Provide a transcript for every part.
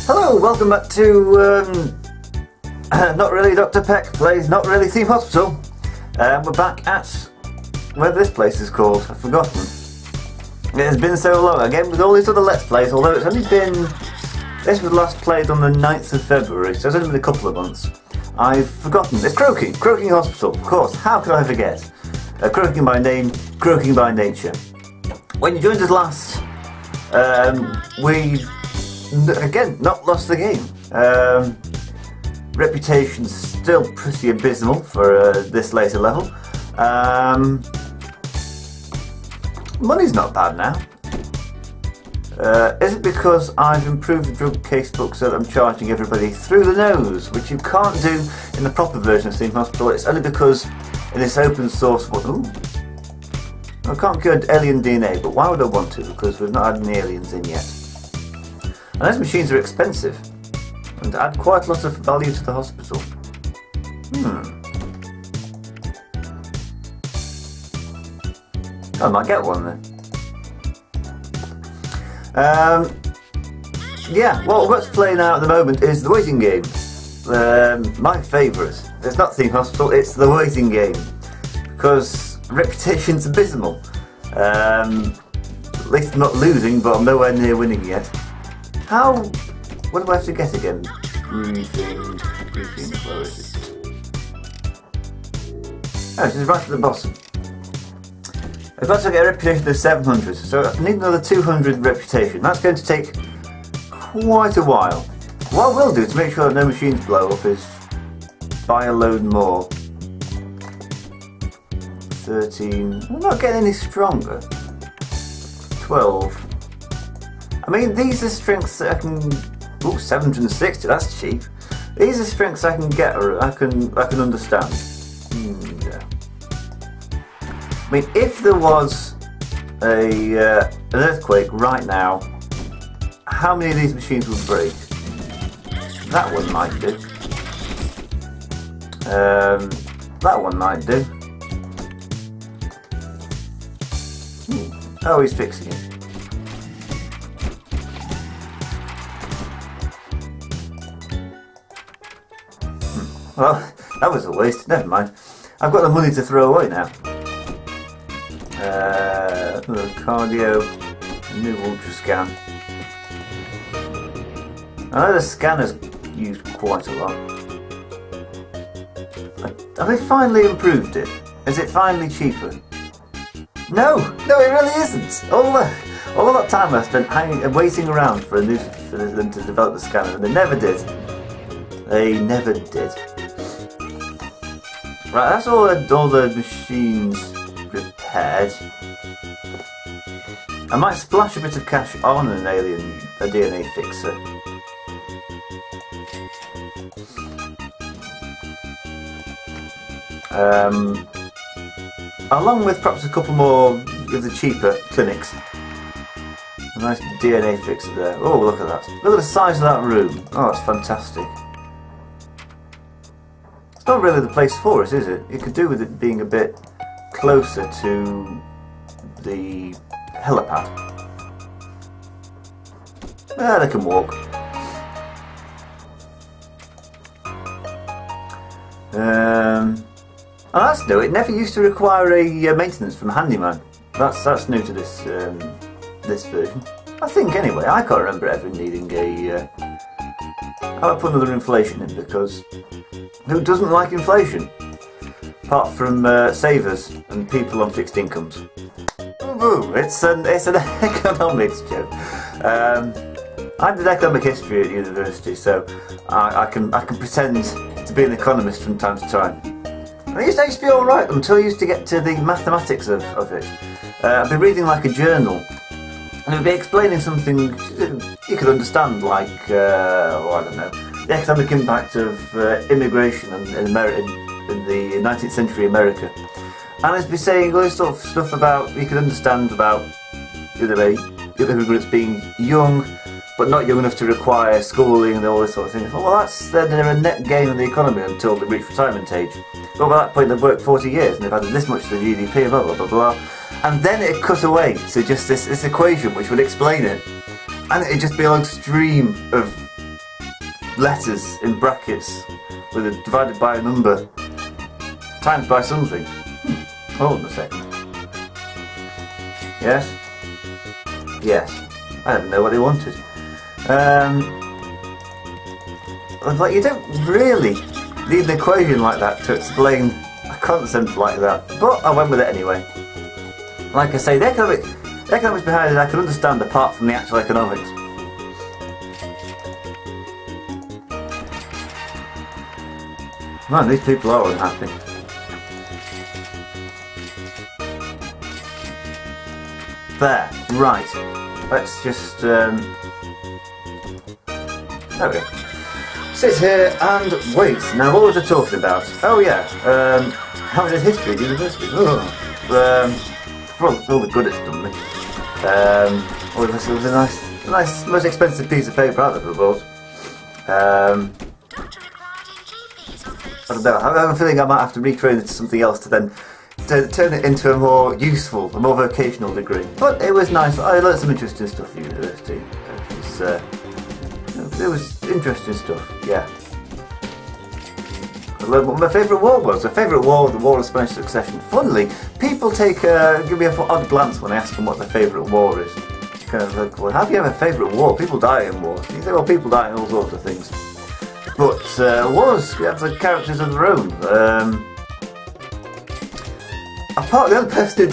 Hello, welcome back to Not Really Dr. Peck Plays Not Really Theme Hospital. We're back at whatever this place is called. I've forgotten. It has been so long. Again, with all these other Let's Plays, although it's only been... This was last played on the 9th of February, so it's only been a couple of months. I've forgotten. It's Croaking. Croaking Hospital, of course. How could I forget? Croaking by name, Croaking by nature. When you joined us last, we... Again, not lost the game. Reputation's still pretty abysmal for this later level. Money's not bad now. Is it because I've improved the drug casebook so that I'm charging everybody through the nose, which you can't do in the proper version of Theme Hospital? It's only because in this open source... Ooh, I can't cure alien DNA, but why would I want to? Because we've not had any aliens in yet. And those machines are expensive and add quite a lot of value to the hospital. I might get one then. Yeah, what we're playing now at the moment is the waiting game. My favourite. It's not Theme Hospital, it's the waiting game. Because reputation's abysmal. At least I'm not losing, but I'm nowhere near winning yet. How... What do I have to get again? Briefing, where is it? Oh, it's right at the bottom. I've got to get a reputation of 700, so I need another 200 reputation. That's going to take quite a while. What I will do to make sure that no machines blow up is buy a load more. 13... I'm not getting any stronger. 12... I mean, these are strengths that I can... Ooh, 760, that's cheap. These are strengths I can get, or I can understand. Yeah. I mean, if there was an earthquake right now, how many of these machines would break? That one might do. That one might do. Oh, he's fixing it. Well, that was a waste. Never mind. I've got the money to throw away now. Cardio, new ultra scan. I know the scanner's used quite a lot. Have they finally improved it? Is it finally cheaper? No, it really isn't. All that time I spent waiting around for them to develop the scanner, and they never did. They never did. Right, that's all the machines repaired. I might splash a bit of cash on a DNA fixer. Along with perhaps a couple more of the cheaper clinics. A nice DNA fixer there. Oh, look at that. Look at the size of that room. Oh, that's fantastic. Not really the place for it, is it? It could do with it being a bit closer to the helipad. They can walk. Oh, that's new. It never used to require a maintenance from a handyman. That's new to this this version. I think anyway. I can't remember ever needing a. I'll put another inflation in because. Who doesn't like inflation? Apart from savers and people on fixed incomes. Ooh, it's an economics joke. I did economic history at university, so I can pretend to be an economist from time to time. And it used to be all right until I used to get to the mathematics of it. I'd be reading like a journal, and it would be explaining something you could understand, like well, I don't know. The economic impact of immigration in the 19th century America. And I'd be saying all this sort of stuff about, you could understand about the immigrants being young, but not young enough to require schooling and all this sort of thing. Well, they're a net gain in the economy until they reach retirement age. But by that point they've worked 40 years and they've added this much to the GDP, blah blah blah blah. And then it cut away to just this equation which would explain it. And it'd just be a long stream of letters in brackets with a divided by a number times by something. Hold on a second. Yes? Yes. I don't know what they wanted. Like, you don't really need an equation like that to explain a concept like that, but I went with it anyway. Like I say, the economics behind it I can understand apart from the actual economics. Man, these people are unhappy. There, right. Let's just there we go. Sit here and wait. Now, what was I talking about? Oh yeah, how was history at university? Oh, for all the good it's done me. It was a nice, most expensive piece of paper I've ever bought. I don't know. I have a feeling I might have to recreate it to something else to then turn it into a more useful, a more vocational degree. But it was nice. I learnt some interesting stuff at university. It was interesting stuff, yeah. I learned what my favourite war was. My favourite war was the War of Spanish Succession. Funnily, people give me an odd glance when I ask them what their favourite war is. Kind of like, well, how do you have a favourite war? People die in war. You say, well, people die in all sorts of things. But wars have the characters of their own. Apart the other person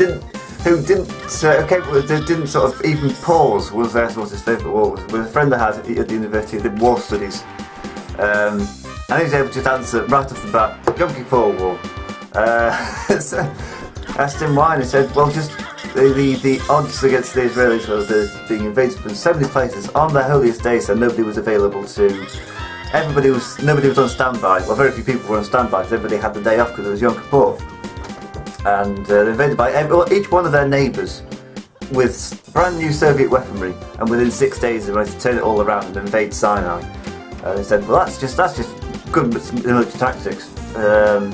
who didn't sort of even pause was his favourite war was a friend I had at the university who did war studies, and he was able to just answer right off the bat, Yom Kippur War. So I asked him why, and he said, well, just the odds against the Israelis were being invaded from so many places on their holiest day, so nobody was available to. Nobody was on standby. Well, very few people were on standby because everybody had the day off because it was Yom Kippur. And they were invaded by each one of their neighbours with brand new Soviet weaponry, and within 6 days they managed to turn it all around and invade Sinai. And they said, well, that's just good military tactics. So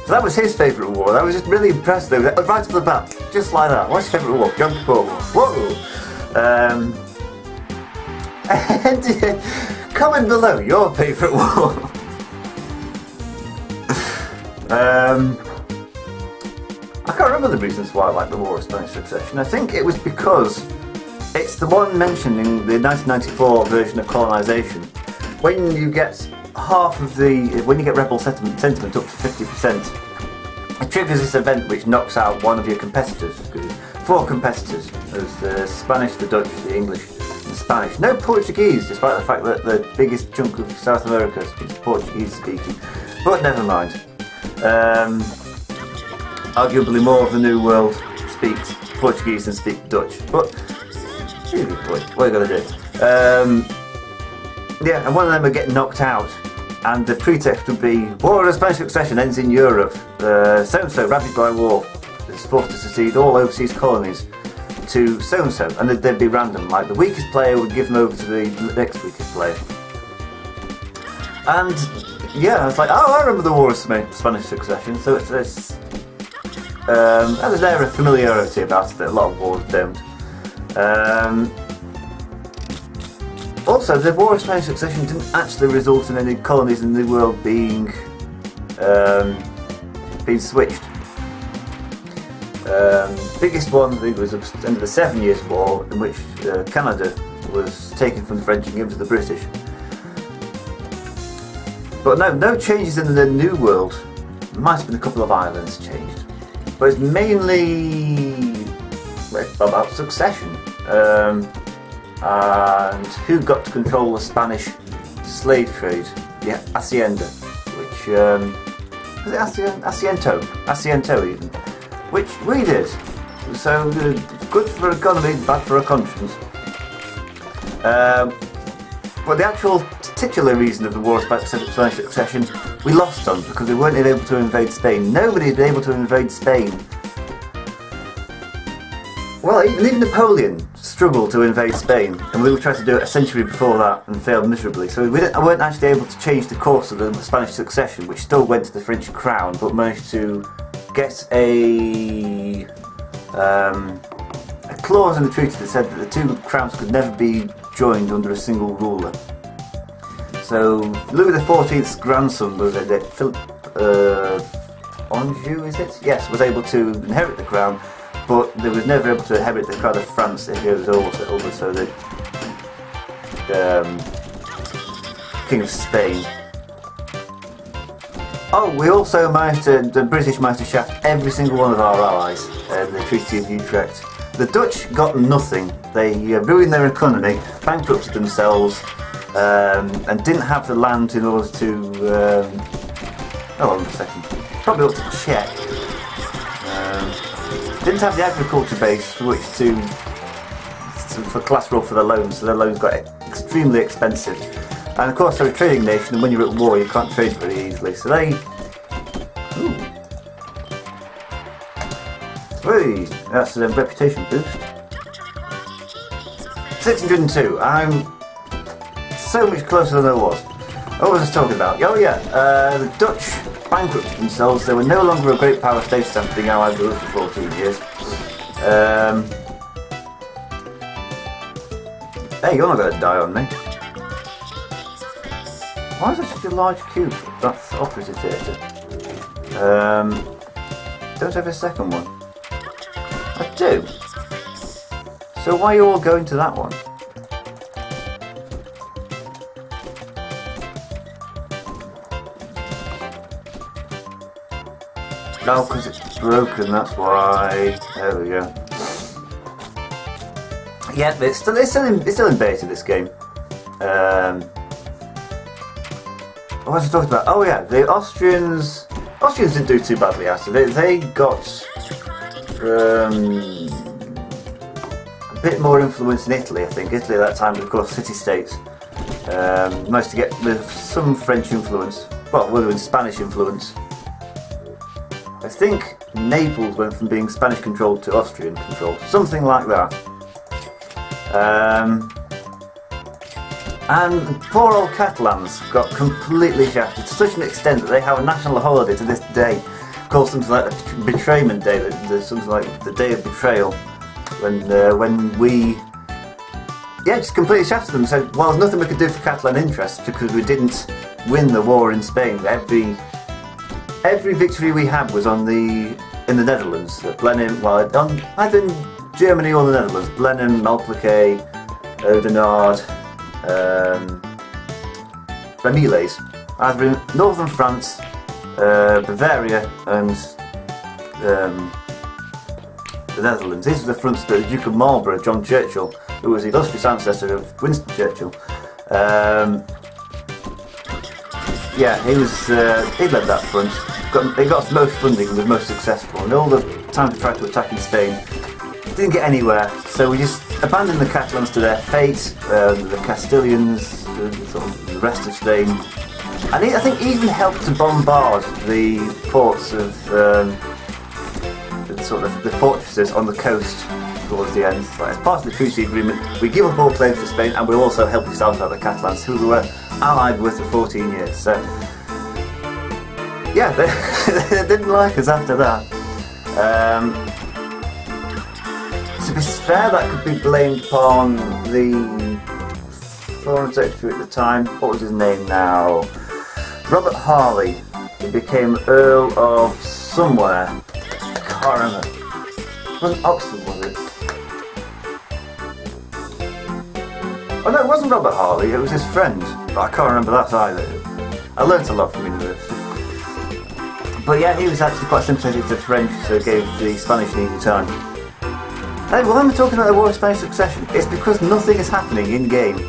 that was his favourite war. I was just really impressed though, right off the bat, just like that. What's your favourite war? Yom Kippur War. Whoa! And comment below your favourite war. I can't remember the reasons why I like the War of Spanish Succession. I think it was because it's the one mentioned in the 1994 version of colonisation. When you get when you get rebel sentiment up to 50%, it triggers this event which knocks out one of your competitors. 4 competitors. There's the Spanish, the Dutch, the English, and the Spanish. No Portuguese, despite the fact that the biggest chunk of South America is Portuguese speaking. But never mind. Arguably more of the New World speaks Portuguese than speaks Dutch, but really, what are you going to do? Yeah, and one of them are getting knocked out, and the pretext would be War of Spanish Succession ends in Europe. So-and-so, ravaged by war, is forced to secede all overseas colonies to so-and-so, and they'd be random, like the weakest player would give them over to the next weakest player. And yeah, I was like, oh, I remember the War of Spanish Succession, so there's an air of familiarity about it that a lot of wars don't. Also, the War of Spanish Succession didn't actually result in any colonies in the world being switched. Biggest one, I think, was at the end of the 7 Years' War, in which Canada was taken from the French and given to the British. But no changes in the New World. There might have been a couple of islands changed, but it's mainly about succession and who got to control the Spanish slave trade, the hacienda, which was it Asiento even, which we did. So good for economy, bad for a conscience. But the actual titular reason of the War of Spanish Succession we lost on, because we weren't able to invade Spain. Nobody had been able to invade Spain. Well, even Napoleon struggled to invade Spain, and we tried to do it a century before that and failed miserably. So we weren't actually able to change the course of the Spanish Succession, which still went to the French crown, but managed to get a clause in the treaty that said that the two crowns could never be joined under a single ruler. So Louis XIV's grandson was it? Philip Anjou, is it? Yes, was able to inherit the crown, but they was never able to inherit the crown of France if he was also the King of Spain. Oh, we also the British managed to shaft every single one of our allies in the Treaty of Utrecht. The Dutch got nothing. They ruined their economy, bankrupted themselves, and didn't have the land in order to... hold on a second. Probably ought to check. Didn't have the agriculture base for which for collateral for the loans, so their loans got extremely expensive. And of course they're a trading nation, and when you're at war you can't trade very easily, so they... Ooh. Hey, that's a reputation boost. 602, I'm so much closer than I was. What was I talking about? Oh yeah, the Dutch bankrupted themselves. They were no longer a great power state after being allied with us for 14 years. Hey, you're not going to die on me. Why is there such a large queue? That's operative theatre. Don't have a second one. I do. So why are you all going to that one? No, because it's broken, that's why. There we go. Yeah, it's still in beta, this game. What was I talking about? Oh yeah, the Austrians didn't do too badly after. They got a bit more influence in Italy, I think. Italy at that time was, of course, city-states. Managed to get some French influence. Well, we're doing Spanish influence. I think Naples went from being Spanish controlled to Austrian controlled, something like that. And poor old Catalans got completely shafted to such an extent that they have a national holiday to this day, called something like the Betrayment Day, something like the Day of Betrayal, when we just completely shafted them. So, well, there's nothing we could do for Catalan interests because we didn't win the war in Spain. Every victory we had was in the Netherlands. Blenheim, well, either in Germany or the Netherlands. Blenheim, Malplaquet, Oudenaarde, Ramillies. Either in northern France, Bavaria, and the Netherlands. These are the fronts that the Duke of Marlborough, John Churchill, who was the illustrious ancestor of Winston Churchill. Yeah, he led that front. He got most funding and was most successful, and all the time we tried to attack in Spain didn't get anywhere, so we just abandoned the Catalans to their fate, the Castilians, the rest of Spain, and I think even helped to bombard the ports of the fortresses on the coast towards the end. So as part of the treaty agreement, we give up all claims to Spain, and we'll also help yourself out the Catalans, who we were allied with for 14 years. So yeah, they didn't like us after that. To be fair, that could be blamed upon the Foreign Secretary at the time. What was his name now? Robert Harley. He became Earl of somewhere. I can't remember. It wasn't Oxford, was it? Oh no, it wasn't Robert Harley, it was his friend. But I can't remember that either. I learnt a lot from university. But yeah, he was actually quite sympathetic to the French, so gave the Spanish an easy time. Hey, well, when we're talking about the War of Spanish Succession, it's because nothing is happening in-game.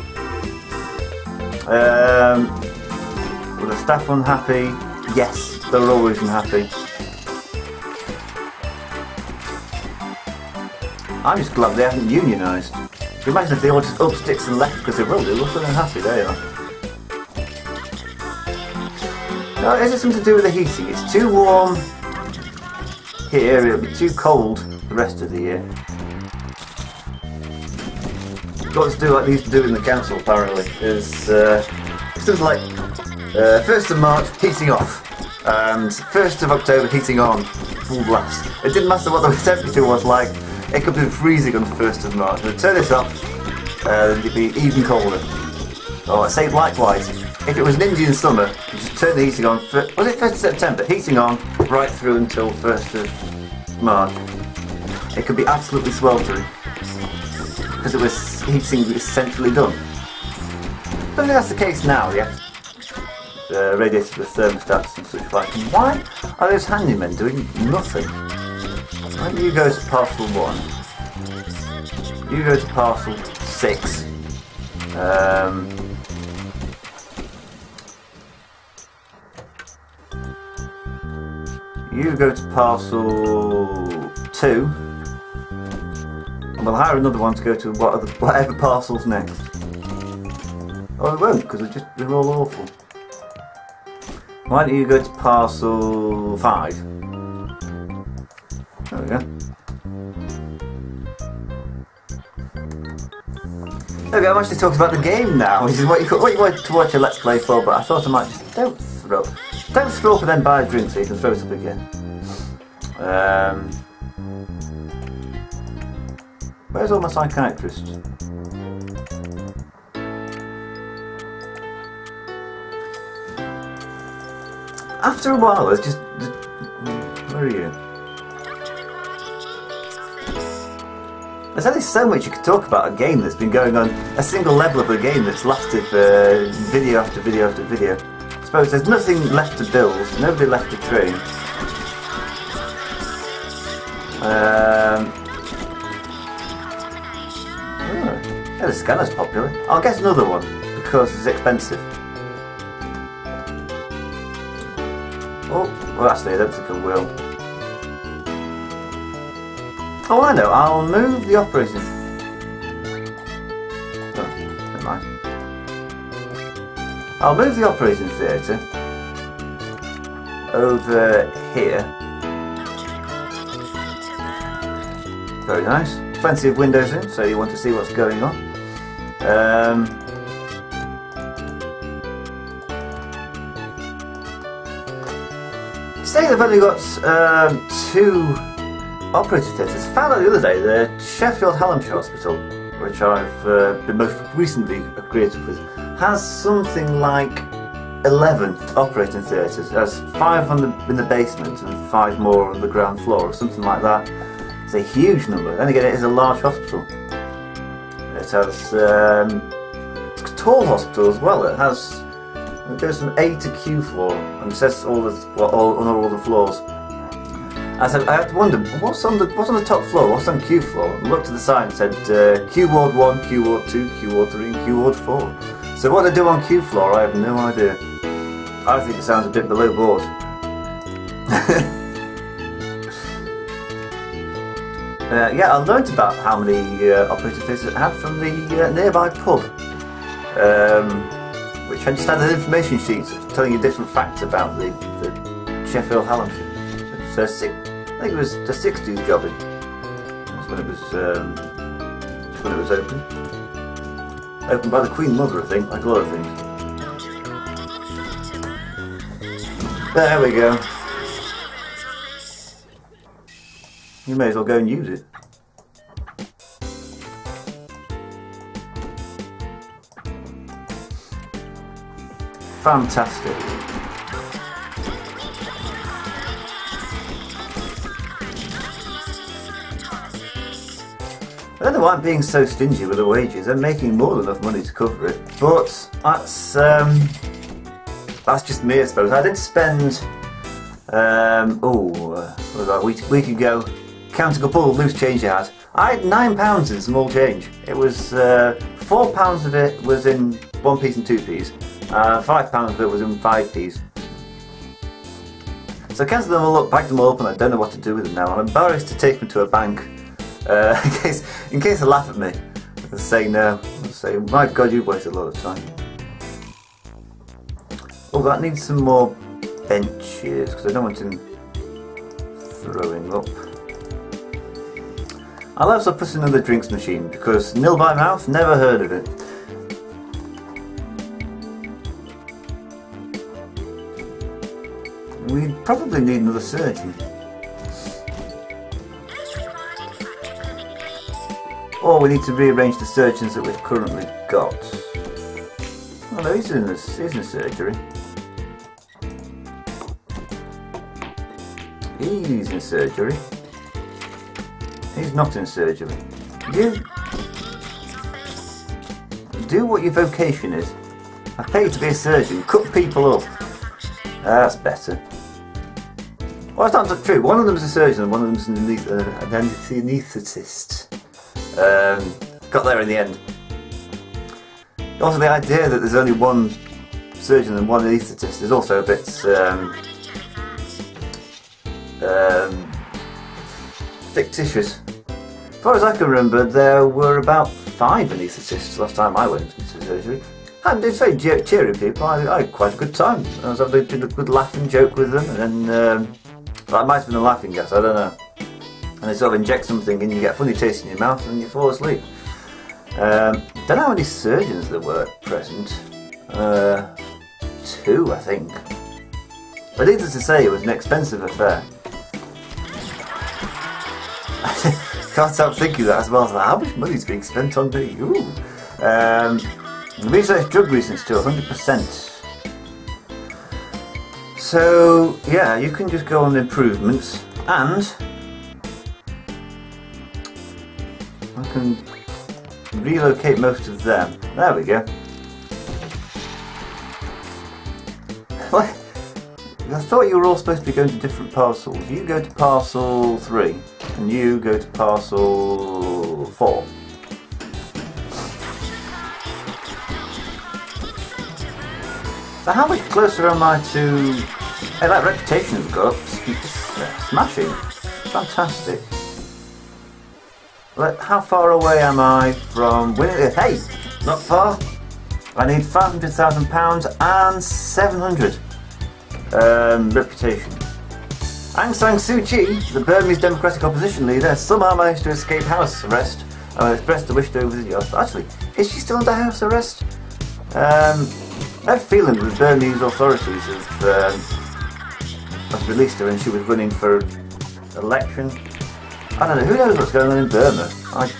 Were the staff unhappy? Yes, they were always unhappy. I'm just glad they haven't unionised. Imagine if they all just up sticks and left because they will do. Look at them happy, there you are. No, is it something to do with the heating? It's too warm here, it'll be too cold the rest of the year. Got to do like they used to do in the council apparently. Is something like 1st of March heating off and 1st of October heating on, full blast. It didn't matter what the temperature was like, it could be freezing on the 1st of March. But turn this off, it'd be even colder. Or say likewise, if it was an Indian summer, you just turn the heating on, was it 1st of September? Heating on right through until 1st of March. It could be absolutely sweltering because it was heating was centrally done. But I think that's the case now. You have radiators with thermostats and such like. And why are those handymen doing nothing? Why don't you go to parcel 1? You go to parcel 6. You go to parcel 2, and we'll hire another one to go to whatever parcel's next. Oh, they won't, because they're all awful. Why don't you go to parcel 5? There we go. Okay, I'm actually talking about the game now, which is what you want to watch a Let's Play for, but I thought I might just... Don't throw up and then buy a drink so you can throw it up again. Where's all my psychiatrists? After a while, there's just... Where are you? There's only so much you could talk about a game that's been going on, a single level of a game that's lasted for video after video after video. I suppose there's nothing left to build, nobody left to train. Yeah, the scanner's popular. I'll get another one, because it's expensive. Oh, well actually I don't think I will. Oh, I know, I'll move the operating... Oh, never mind. I'll move the operating theatre over here. Very nice. Plenty of windows in, so you want to see what's going on. Say they've only got 2 operating theatres. I found out the other day the Sheffield Hallamshire Hospital, which I've been most recently created with, has something like 11 operating theatres. It has 5 in the basement and 5 more on the ground floor, or something like that. It's a huge number. Then again, it is a large hospital. It has it's a tall hospital as well. It goes from A to Q floor, and it says all the floors. I had to wonder what's on the top floor, what's on Q floor. I looked at the sign and said Q Ward 1, Q Ward 2, Q Ward 3, and Q Ward 4. So what they do on Q floor, I have no idea. I think it sounds a bit below board. Yeah, I learnt about how many operating theatres it had from the nearby pub, which I just had an information sheet telling you different facts about the Sheffield Hallamshire. So I think it was the 60s jobbing. That's when it was opened. Opened by the Queen Mother, I think, like a lot of things. There we go. You may as well go and use it. Fantastic. I don't know why I'm being so stingy with the wages. I'm making more than enough money to cover it, but that's just me, I suppose. I did spend what was that, a week ago, counting up all the loose change I had. I had £9 in small change. It was £4 of it was in 1p and 2p's, £5 of it was in 5p's. So I counted them all up, bagged them all up, and I don't know what to do with them now. I'm embarrassed to take them to a bank. In case they laugh at me and say no, I'll say, my God, you've wasted a lot of time. Oh, that needs some more benches because I don't want him throwing up. I'll also put another drinks machine because nil by mouth, never heard of it. We probably need another surgeon. Or we need to rearrange the surgeons that we've currently got. Oh no, he's in surgery. He's in surgery. He's not in surgery. You do what your vocation is. I paid to be a surgeon. Cut people up. That's better. Well, that's not true. One of them's a surgeon and one of them's an anaesthetist. Got there in the end. Also, the idea that there's only one surgeon and one anaesthetist is also a bit fictitious. As far as I can remember, there were about 5 anaesthetists last time I went into surgery. And it's very cheery people. I had quite a good time. I did a good laughing joke with them, and then that might have been a laughing gas, I don't know. And they sort of inject something and you get a funny taste in your mouth and you fall asleep. Don't know how many surgeons there were present. 2, I think. But needless to say, it was an expensive affair. Can't stop thinking that as well. So how much money is being spent on me? Ooh. Research drug reasons to 100%. So yeah, you can just go on improvements, and I can relocate most of them. There we go. What? I thought you were all supposed to be going to different parcels. You go to parcel 3 and you go to parcel 4. So how much closer am I to... Hey, that reputation has got up. Smashing. Fantastic. How far away am I from winning? Hey, not far. I need £500,000 and 700 reputation. Aung San Suu Kyi, the Burmese Democratic Opposition leader, somehow managed to escape house arrest and expressed a wish to visit the hospital. Actually, is she still under house arrest? I have a feeling that the Burmese authorities have released her and she was running for election. I don't know, who knows what's going on in Burma? I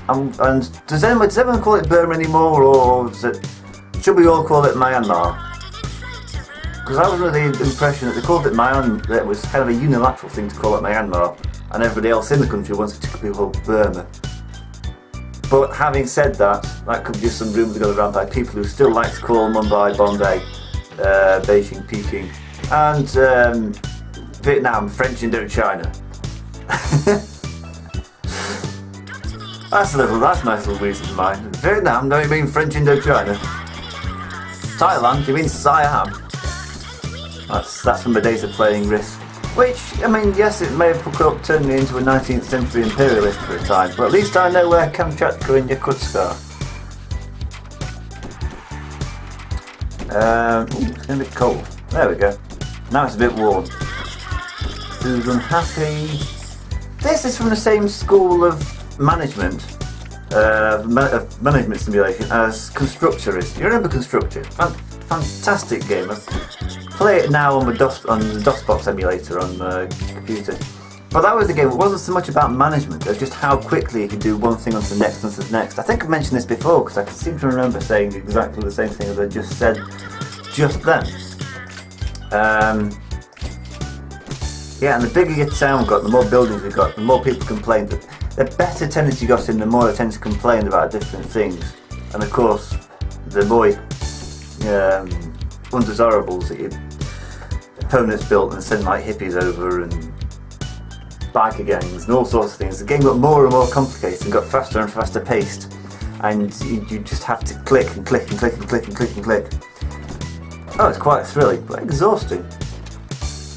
don't. And does everyone call it Burma anymore, or should we all call it Myanmar? Because I was under the impression that they called it Myanmar, that it was kind of a unilateral thing to call it Myanmar, and everybody else in the country wanted to be called Burma. But having said that, that could be just some rumours going around by people who still like to call Mumbai, Bombay, Beijing, Peking, and Vietnam French Indochina. That's a nice little reason of mine. Vietnam, don't you mean French Indochina? Thailand, you mean Siam? That's from the days of playing Risk. Which, I mean, yes, it may have turned me into a 19th century imperialist for a time, but at least I know where Kamchatka and Yakutsk are. It's getting a bit cold. There we go. Now it's a bit warm. Who's unhappy? This is from the same school of management, management simulation as Constructor is. You remember Constructor? Fantastic game. I play it now on the DOSBox emulator on the computer. But that was the game. It wasn't so much about management. It was just how quickly you could do one thing onto the next, onto the next. I think I've mentioned this before because I can seem to remember saying exactly the same thing as I just said just then. Yeah, and the bigger your town got, the more buildings you got, the more people complained. The better tenants you got in, the more they tend to complain about different things. And of course, the more undesirables that your opponents built and send like hippies over and biker gangs and all sorts of things. The game got more and more complicated and got faster and faster paced. And you just have to click and click and click and click and click and click. Oh, it's quite thrilling, but exhausting.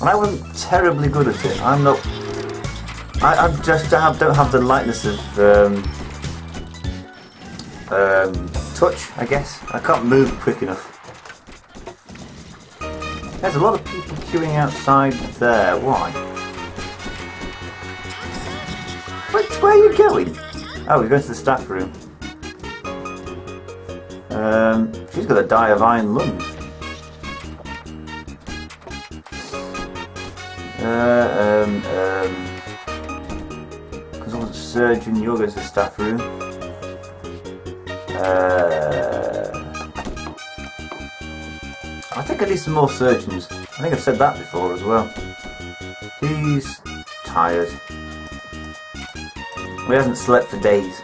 And I wasn't terribly good at it. I'm not. I just don't have the lightness of touch, I guess. I can't move quick enough. There's a lot of people queuing outside there. Why? Where are you going? Oh, we're going to the staff room. She's got a die of iron lungs. Consultant surgeon, you're going to the staff room. think I need some more surgeons. I think I've said that before as well. He's tired. He hasn't slept for days.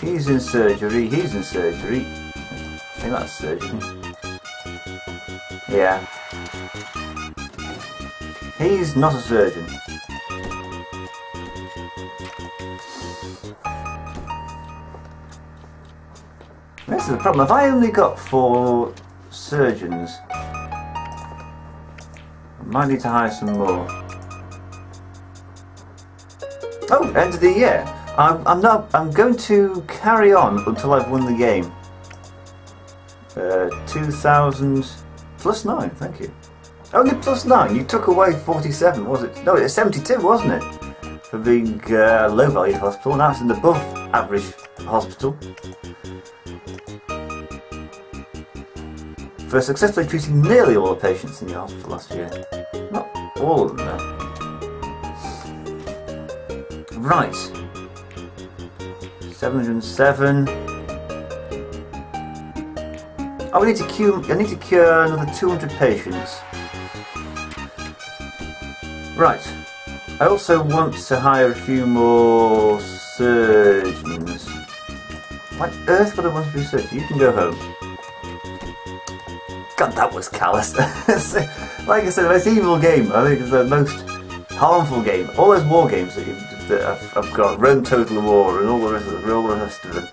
He's in surgery. He's in surgery. I think that's surgery. Yeah. He's not a surgeon. This is the problem. Have I only got 4 surgeons? I might need to hire some more. Oh, end of the year. I'm going to carry on until I've won the game. 2,000 plus 9. Thank you. Only plus 9. You took away 47, was it? No, it's 72, wasn't it? For being low-valued hospital. Now it's an above-average hospital. For successfully treating nearly all the patients in the hospital last year. Not all of them, though. Right. 707. Oh, I need to cure another 200 patients. Right. I also want to hire a few more surgeons. Why on earth would I want to be a surgeon? You can go home. God, that was callous. Like I said, the most evil game. I think it's the most harmful game. All those war games that I've got, Rome Total War and all the rest of them.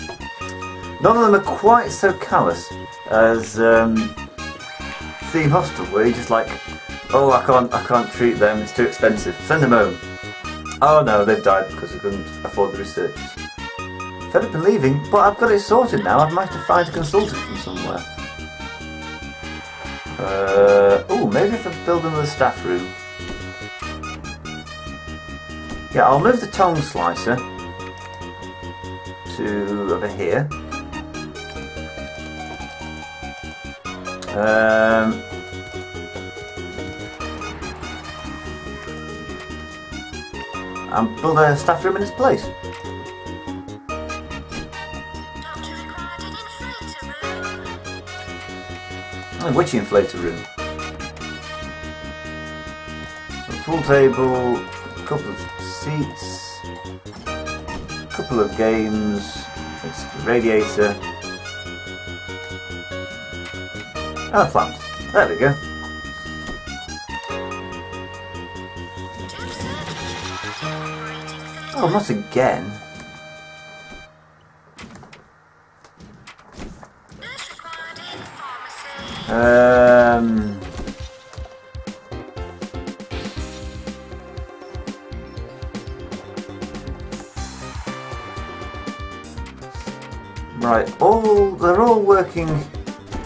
None of them are quite so callous as Theme Hospital, where you're just like, oh, I can't treat them. It's too expensive. Send them home. Oh no, they've died because they couldn't afford the researchers. Fed up and leaving, but I've got it sorted now. I might have to find a consultant from somewhere. Oh, maybe if I build another staff room. Yeah, I'll move the tongue slicer to over here. And build a staff room in its place. Which inflator room? A pool table, a couple of seats, a couple of games, it's the radiator, and a plant. There we go. Oh, not again. Right, they're all working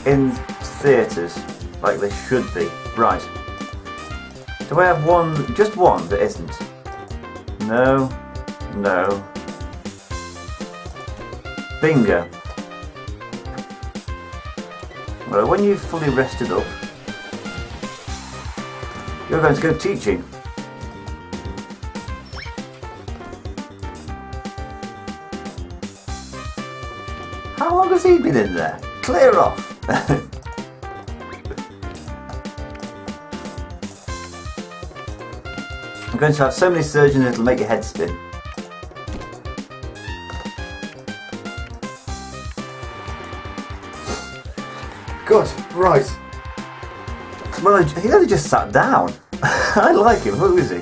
in theatres like they should be. Right. Do I have one, just one that isn't? No, no. Bingo. Well, when you've fully rested up, you're going to go teaching. How long has he been in there? Clear off! I'm going to have so many surgeons it'll make your head spin. Good, right. Well, he only just sat down. I like him. Who is he?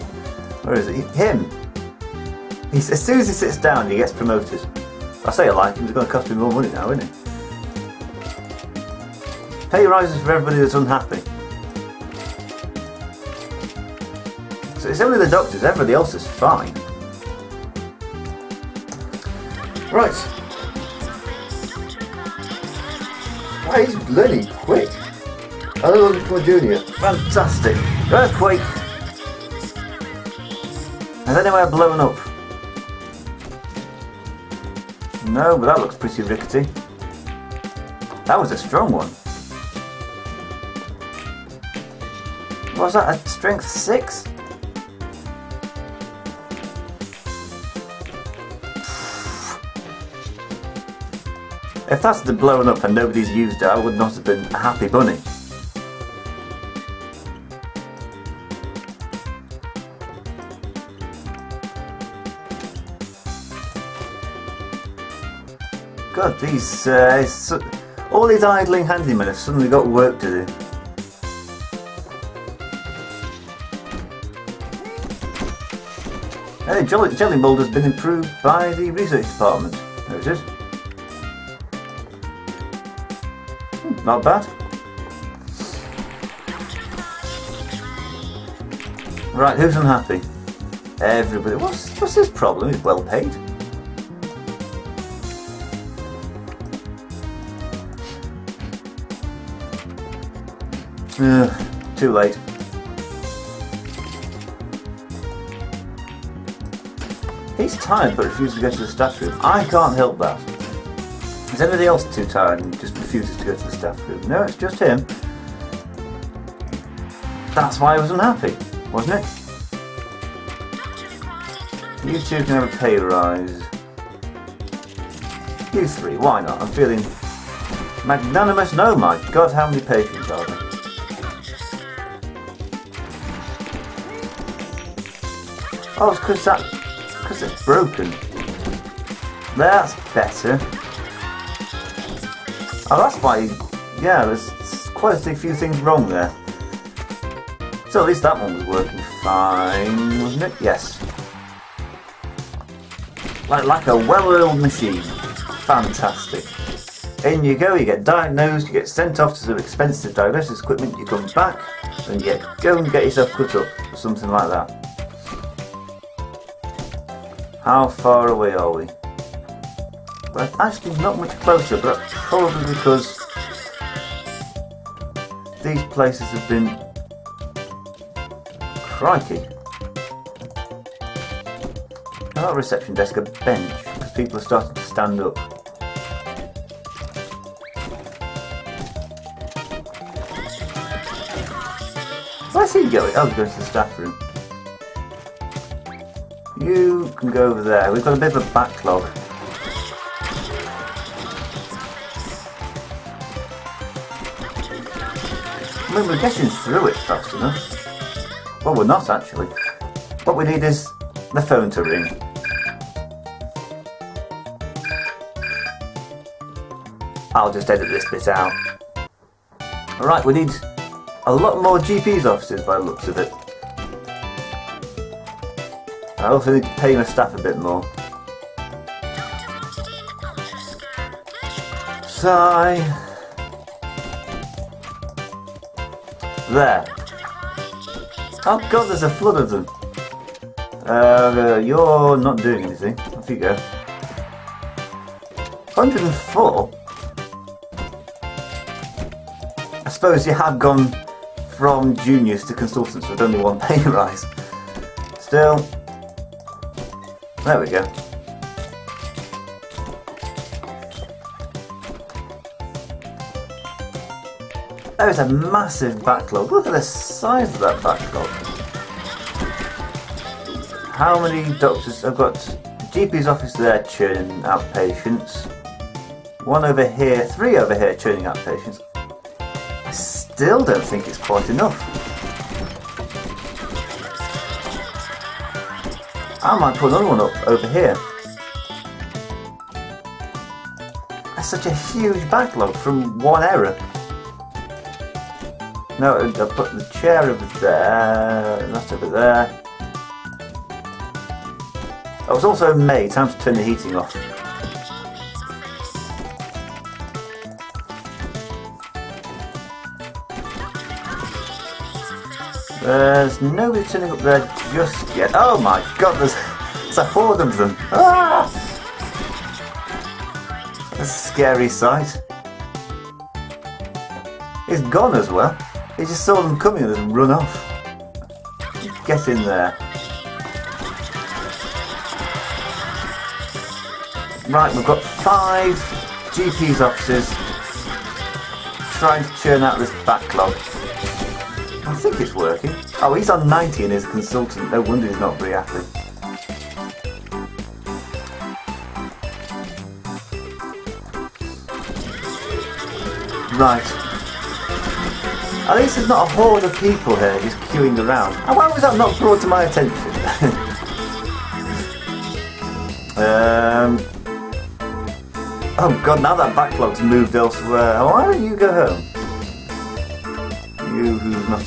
Where is he? Him. As soon as he sits down, he gets promoted. I say I like him. It's going to cost me more money now, isn't it? Pay rises for everybody that's unhappy. So it's only the doctors. Everybody else is fine. Right. Wow, he's learning quick. I love him from a junior. Fantastic. Earthquake. Has anywhere blown up? No, but that looks pretty rickety. That was a strong one. Was that a strength 6? If that's the blown up and nobody's used it, I would not have been a happy bunny. God, these all these idling handymen have suddenly got work to do. Hey, jelly mould has been improved by the research department. There it is. Not bad. Right, who's unhappy? Everybody. What's his problem? He's well paid. Too late. He's tired but refuses to go to the staff room. I can't help that. Is anybody else too tired and just refuses to go to the staff room? No, it's just him. That's why I was unhappy, wasn't it? You two can have a pay rise. You three, why not? I'm feeling magnanimous. No, my God, how many patients are there? Oh, it's because it's broken. That's better. Oh, that's why. Yeah, there's quite a few things wrong there. So at least that one was working fine, wasn't it? Yes. Like a well-oiled machine. Fantastic. In you go, you get diagnosed, you get sent off to some expensive dialysis equipment, you come back, and you go and get yourself cut up, or something like that. How far away are we? Well, actually not much closer, but that's probably because these places have been... Crikey. Not a reception desk, a bench, because people are starting to stand up. Where's he going? Oh, he's going to the staff room. You can go over there. We've got a bit of a backlog. I mean, we're getting through it fast enough. Well, we're not actually. What we need is the phone to ring. I'll just edit this bit out. Alright, we need a lot more GP's offices by the looks of it. I also need to pay my staff a bit more. Sigh. There. Oh God, there's a flood of them. You're not doing anything. Off you go. 104? I suppose you have gone from juniors to consultants with only one pay rise. Still. There we go. There's a massive backlog. Look at the size of that backlog. How many doctors? I've got GP's office there churning out patients. One over here, three over here churning out patients. I still don't think it's quite enough. I might put another one up over here. That's such a huge backlog from one error. No, I'll put the chair over there, and that's over there. Oh, it's also May, time to turn the heating off. There's nobody turning up there just yet. Oh my God, there's a horde of them. Ah! That's a scary sight. He's gone as well. He just saw them coming and just run off. Get in there. Right, we've got 5 GP's offices trying to churn out this backlog. I think it's working. Oh, he's on 90 and is a consultant. No wonder he's not very happy. Right. At least there's not a horde of people here just queuing around. And why was that not brought to my attention? Oh god, now that backlog's moved elsewhere. Why don't you go home? You who's not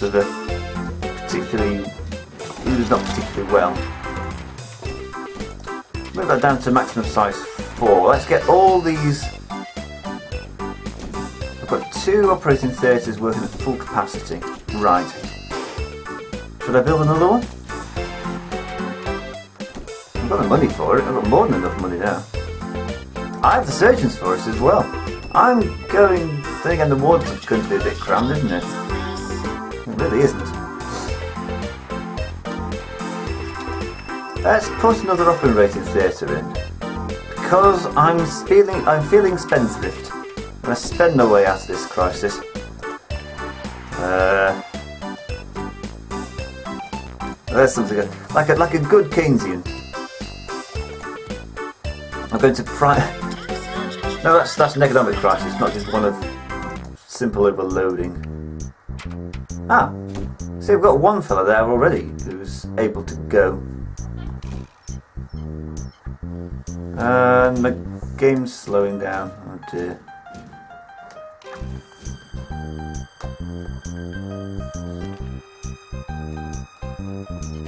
particularly well. Move that down to maximum size 4. Let's get all these. I've got 2 operating theatres working at full capacity. Right. Should I build another one? I've got the money for it. I've got more than enough money now. I have the surgeons for us as well. I'm going. Then again, the ward's going to be a bit crammed, isn't it? It really isn't. Let's put another operating theatre in. Because I'm feeling spendthrift. I'm going to spend my way out of this crisis. There's something like a good Keynesian. I'm going to No, that's an economic crisis, not just one of simple overloading. Ah, see, we've got one fella there already who's able to go. And the game's slowing down. Oh dear.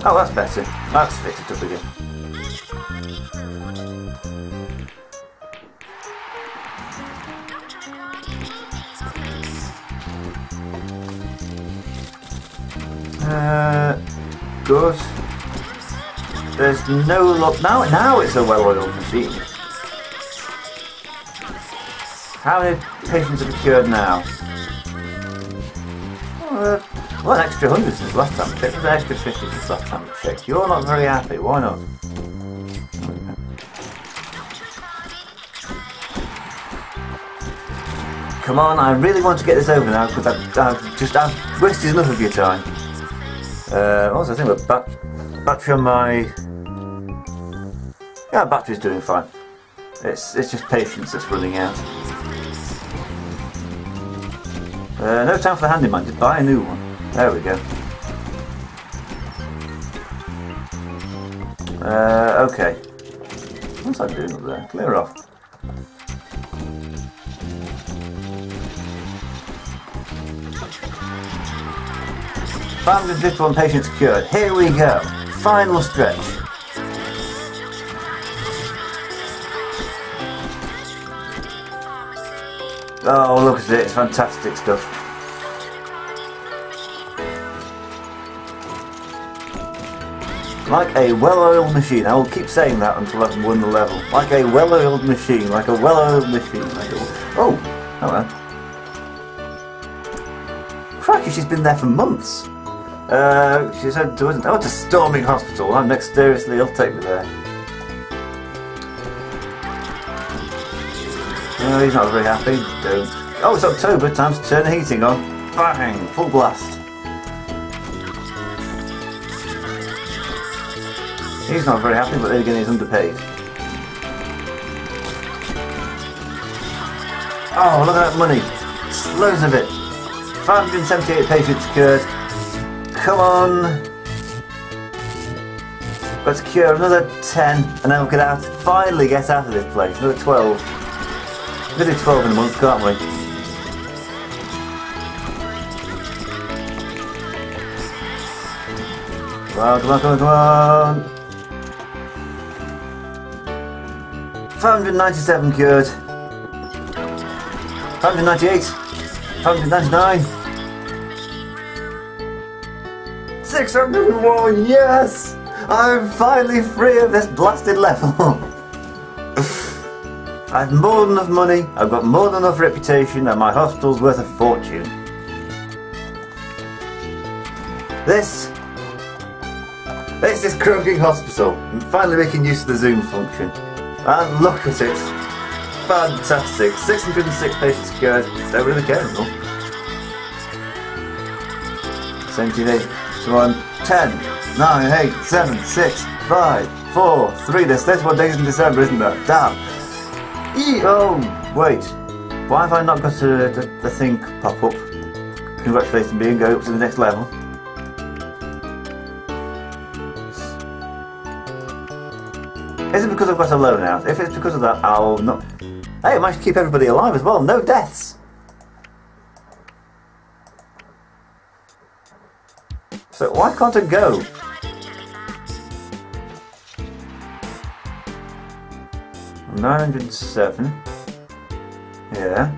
Oh, that's better. That's fixed it up again. Good. There's no luck. Now it's a well-oiled machine. How many patients have cured now? Well, an extra 100 since last time I checked. There's an extra 50 since last time I checked. You're not very happy. Why not? Come on, I really want to get this over now because I've wasted enough of your time. Also, I think the battery on my... Yeah, battery's doing fine. It's just patience that's running out. No time for the handyman, just buy a new one. There we go. Okay. What's that doing up there? Clear off. $551 patients cured. Here we go. Final stretch. Oh, look at it. It's fantastic stuff. Like a well-oiled machine. I will keep saying that until I've won the level. Like a well-oiled machine. Like a well-oiled machine. Oh, hello. Crikey, she's been there for months. She said to us, "Oh, to Storming Hospital. I'm dexterously, he'll take me there." No, he's not very happy. Don't. Oh, it's October. Time to turn the heating on. Bang! Full blast. He's not very happy, but then again, he's underpaid. Oh, look at that money. It's loads of it. 578 patients cured. Come on. Let's cure another 10, and then we can finally get out of this place. Another 12. We can do 12 in a month, can't we? Come on, come on, come on, come on. 597 cured. 598. 599. 601, yes! I'm finally free of this blasted level. I've more than enough money, I've got more than enough reputation, and my hospital's worth a fortune. This is Croaking Hospital. I'm finally making use of the Zoom function. And look at it. Fantastic. 606 patients cured. Don't really care anymore. 78. 1, 10, 9, 8, 7, 6, 5, 4, 3. There's 31 days in December, isn't there? Damn. Oh, wait. Why have I not got the thing pop up? Congratulating me and go up to the next level. Is it because I've got a loan out? If it's because of that, I'll not... Hey, I managed to keep everybody alive as well. No deaths. So why can't I go? $907. Yeah.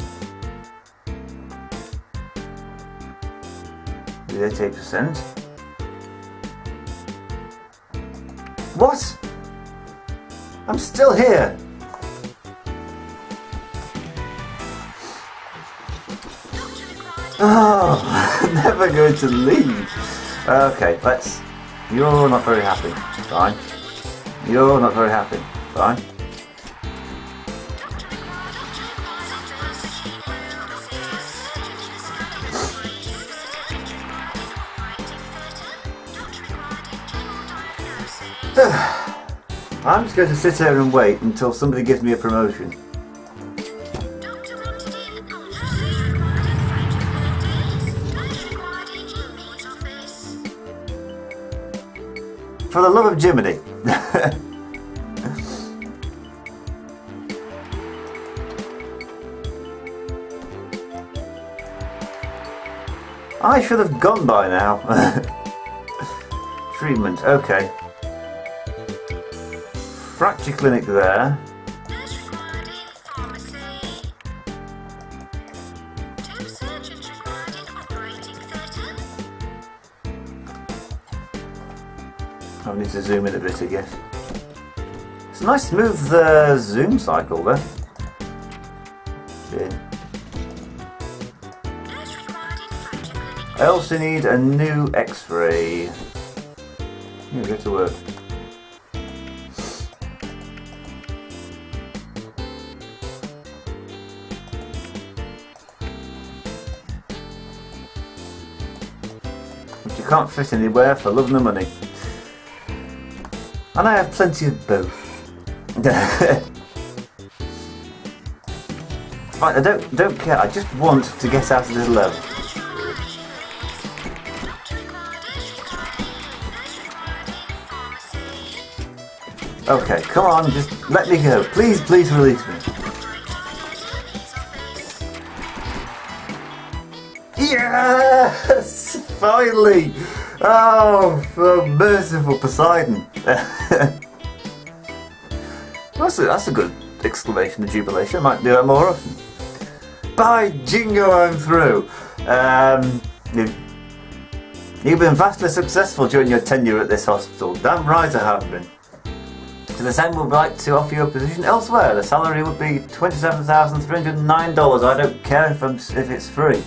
88%. What? I'm still here. Oh, I'm never going to leave. Okay, let's... You're not very happy. Fine. You're not very happy. Fine. I'm just going to sit here and wait until somebody gives me a promotion. For the love of Jiminy. I should have gone by now. Treatment, okay. Fracture clinic there. I need to zoom in a bit again. It's a nice smooth zoom cycle there. Yeah. I also need a new X-ray. Get to work. Which you can't fit anywhere for love nor money. And I have plenty of both. Right, I don't care, I just want to get out of this level. Okay, come on, just let me go. Please, please release me. Yes! Finally! Oh, for merciful Poseidon. That's a good exclamation of jubilation. I might do that more often. By jingo, I'm through. You've been vastly successful during your tenure at this hospital. Damn right I have been. To this end, we'd like to offer you a position elsewhere. The salary would be $27,309. I don't care if it's free.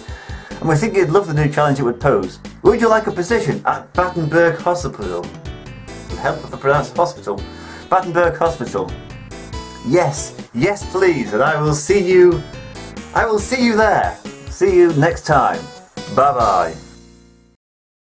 And we think you'd love the new challenge it would pose. Would you like a position at Battenberg Hospital? Help with the pronounced hospital. Battenberg Hospital. Yes, yes please, and I will see you there. See you next time. Bye bye.